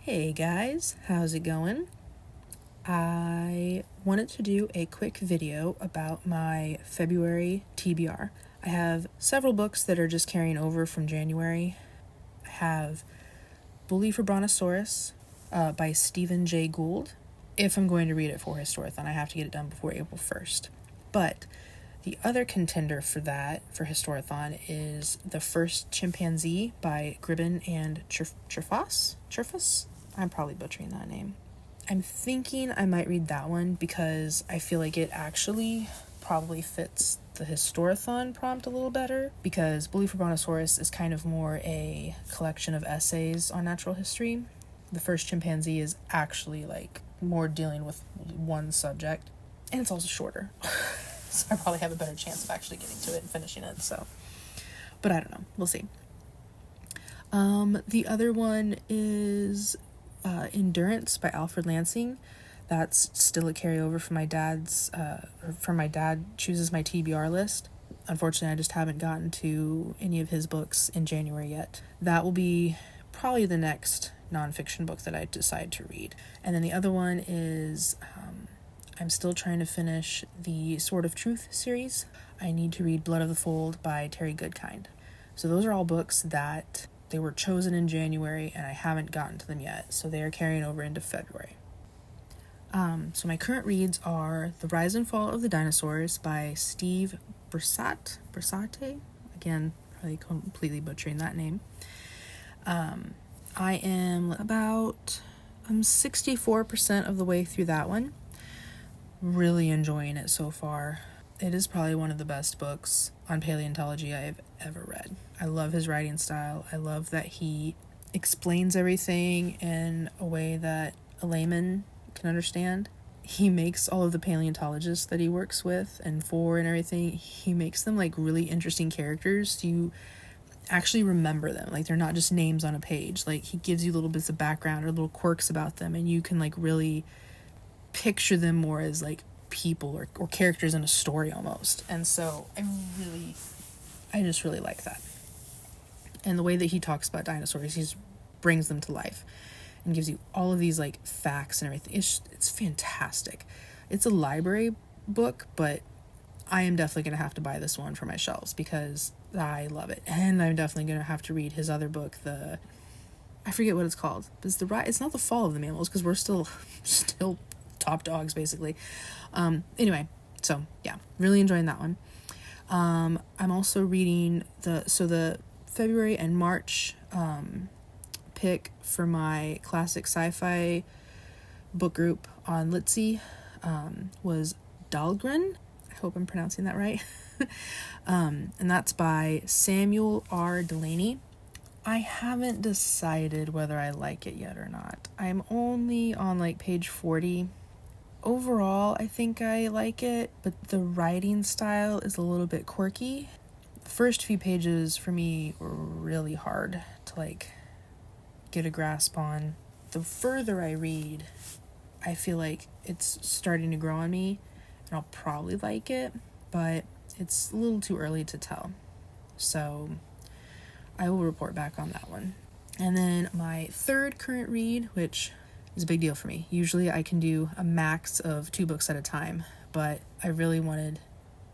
Hey guys, how's it going? I wanted to do a quick video about my February TBR. I have several books that are just carrying over from January. I have Bully for Brontosaurus by Stephen Jay Gould. If I'm going to read it for Historathon, I have to get it done before April 1st. But the other contender for that, for Historathon, is The First Chimpanzee by Gribben and Cherfas? I'm probably butchering that name. I'm thinking I might read that one because I feel like it actually probably fits the Historathon prompt a little better, because Bully for Brontosaurus is kind of more a collection of essays on natural history. The First Chimpanzee is actually like more dealing with one subject, and it's also shorter. So I probably have a better chance of actually getting to it and finishing it, so. But I don't know. We'll see. The other one is Endurance by Alfred Lansing. That's still a carryover from my dad's, from my dad chooses my TBR list. Unfortunately, I just haven't gotten to any of his books in January yet. That will be probably the next nonfiction book that I decide to read. And then the other one is, I'm still trying to finish the Sword of Truth series. I need to read Blood of the Fold by Terry Goodkind. So those are all books that they were chosen in January and I haven't gotten to them yet, so they are carrying over into February. So my current reads are The Rise and Fall of the Dinosaurs by Steve Brisate. Again, probably completely butchering that name. I'm 64% of the way through that one. Really enjoying it so far. It is probably one of the best books on paleontology I've ever read. I love his writing style. I love that he explains everything in a way that a layman can understand. He makes all of the paleontologists that he works with and for and everything, he makes them like really interesting characters, so you actually remember them. Like, they're not just names on a page. Like, he gives you little bits of background or little quirks about them, and you can like really picture them more as like people or characters in a story almost. And so I just really like that. And the way that he talks about dinosaurs, he brings them to life and gives you all of these like facts and everything. It's fantastic. It's a library book, but I am definitely going to have to buy this one for my shelves because I love it. And I'm definitely going to have to read his other book, I forget what it's called. It's not The Fall of the Mammals, because we're still top dogs basically. Anyway, so yeah, really enjoying that one. I'm also reading the February and March pick for my classic sci-fi book group on Litzy was Dahlgren. I hope I'm pronouncing that right. And that's by Samuel R. Delaney. I haven't decided whether I like it yet or not. I'm only on like page 40. Overall, I think I like it, but the writing style is a little bit quirky. The first few pages for me were really hard to like get a grasp on. The further I read, I feel like it's starting to grow on me, and I'll probably like it, but it's a little too early to tell. So I will report back on that one. And then my third current read, which is a big deal for me. Usually I can do a max of 2 books at a time, but I really wanted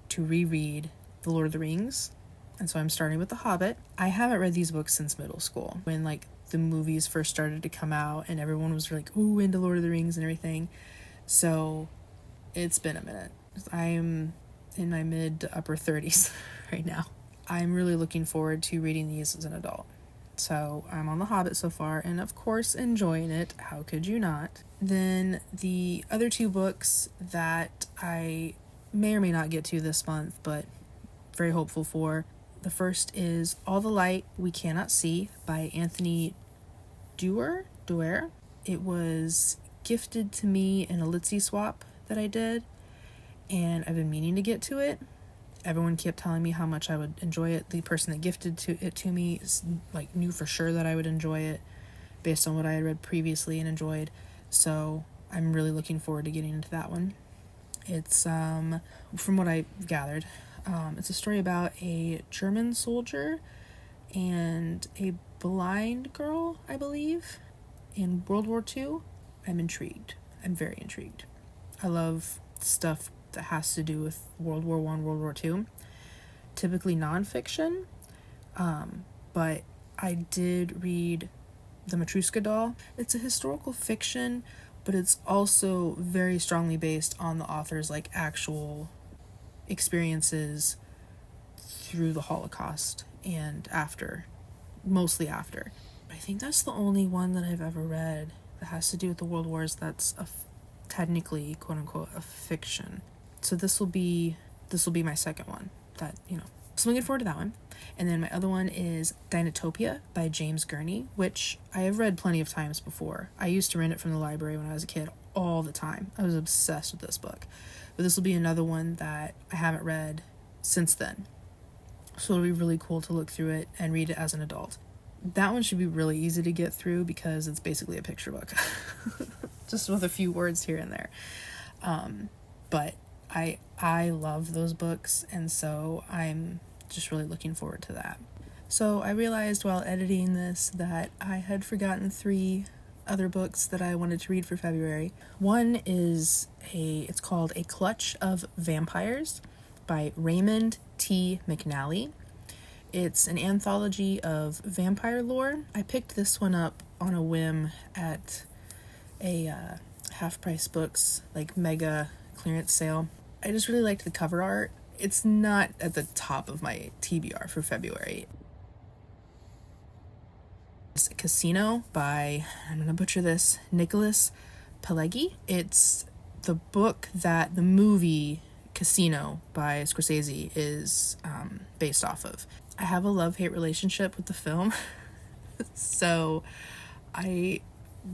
to reread The Lord of the Rings, and so I'm starting with The Hobbit. I haven't read these books since middle school, when like the movies first started to come out and everyone was like, ooh, into Lord of the Rings and everything. So it's been a minute. I'm in my mid to upper 30s right now. I'm really looking forward to reading these as an adult. So I'm on The Hobbit so far, and of course enjoying it. How could you not? Then the other 2 books that I may or may not get to this month, but very hopeful for. The first is All the Light We Cannot See by Anthony Doerr. It was gifted to me in a Litzy swap that I did, and I've been meaning to get to it. Everyone kept telling me how much I would enjoy it. The person that gifted it to me like knew for sure that I would enjoy it based on what I had read previously and enjoyed. So I'm really looking forward to getting into that one. It's from what I gathered, it's a story about a German soldier and a blind girl, I believe, In World War II, I'm intrigued. I'm very intrigued. I love stuff that has to do with World War I, World War II. Typically nonfiction, but I did read The Matryoshka Doll. It's a historical fiction, but it's also very strongly based on the author's like actual experiences through the Holocaust and after, mostly after. I think that's the only one that I've ever read that has to do with the World Wars that's technically, quote unquote, a fiction. So this will be my second one that, so I'm looking forward to that one. And then my other one is Dinotopia by James Gurney, which I have read plenty of times before. I used to rent it from the library when I was a kid all the time. I was obsessed with this book. But this will be another one that I haven't read since then. So it'll be really cool to look through it and read it as an adult. That one should be really easy to get through because it's basically a picture book. Just with a few words here and there. But I love those books, and so I'm just really looking forward to that. So I realized while editing this that I had forgotten 3 other books that I wanted to read for February. One is it's called A Clutch of Vampires by Raymond T. McNally. It's an anthology of vampire lore. I picked this one up on a whim at a half-price books, like mega clearance sale. I just really liked the cover art. It's not at the top of my TBR for February. It's Casino by, I'm gonna butcher this, Nicholas Pileggi. It's the book that the movie Casino by Scorsese is based off of. I have a love-hate relationship with the film. So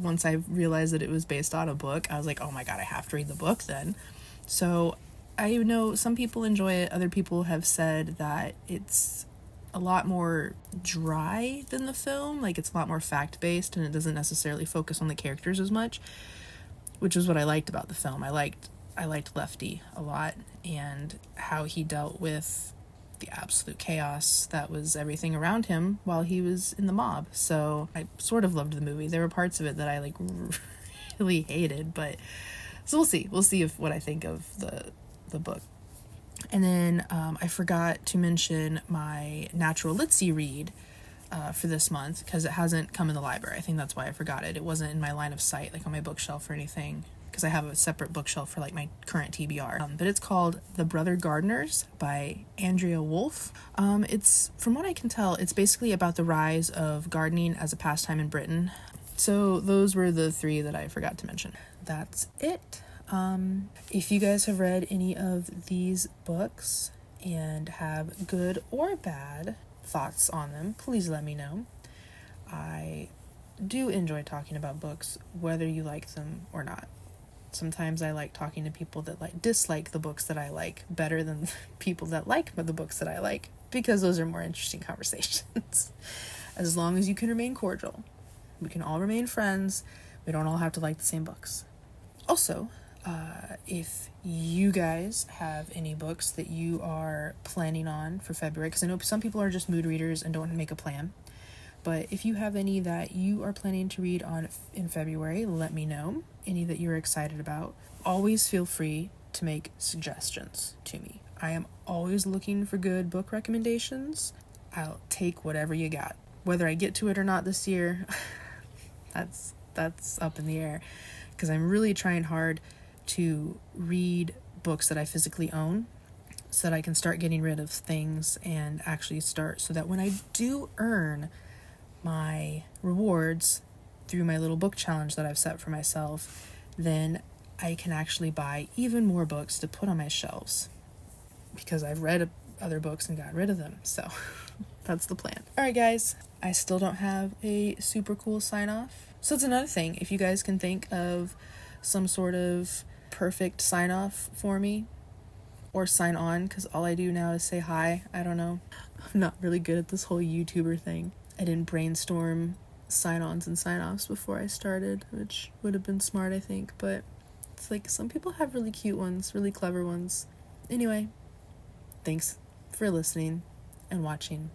once I realized that it was based on a book, I was like, oh my god, I have to read the book then. So I know some people enjoy it. Other people have said that it's a lot more dry than the film. Like, it's a lot more fact-based and it doesn't necessarily focus on the characters as much, which is what I liked about the film. I liked Lefty a lot and how he dealt with the absolute chaos that was everything around him while he was in the mob. So I sort of loved the movie. There were parts of it that I really hated, but so we'll see what I think of the book. And then I forgot to mention my Natural Litsy read for this month because it hasn't come in the library. I think that's why I forgot it. It wasn't in my line of sight, like on my bookshelf or anything, because I have a separate bookshelf for like my current TBR. But it's called The Brother Gardeners by Andrea Wolfe. It's, from what I can tell, it's basically about the rise of gardening as a pastime in Britain. So those were the 3 that I forgot to mention. That's it. If you guys have read any of these books and have good or bad thoughts on them, please let me know. I do enjoy talking about books, whether you like them or not. Sometimes I like talking to people that dislike the books that I like better than people that like the books that I like, because those are more interesting conversations. As long as you can remain cordial, we can all remain friends. We don't all have to like the same books. Also, if you guys have any books that you are planning on for February, because I know some people are just mood readers and don't make a plan, but if you have any that you are planning to read in February, let me know. Any that you're excited about. Always feel free to make suggestions to me. I am always looking for good book recommendations. I'll take whatever you got. Whether I get to it or not this year, that's up in the air, because I'm really trying hard to read books that I physically own so that I can start getting rid of things and actually start, so that when I do earn my rewards through my little book challenge that I've set for myself, then I can actually buy even more books to put on my shelves, because I've read other books and got rid of them. So that's the plan. Alright guys, I still don't have a super cool sign off. So it's another thing, if you guys can think of some sort of perfect sign off for me, or sign on, because all I do now is say hi. I don't know. I'm not really good at this whole YouTuber thing. I didn't brainstorm sign-ons and sign-offs before I started, which would have been smart, I think, but it's like some people have really cute ones, really clever ones. Anyway, thanks for listening and watching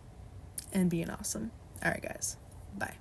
and being awesome. Alright guys, bye.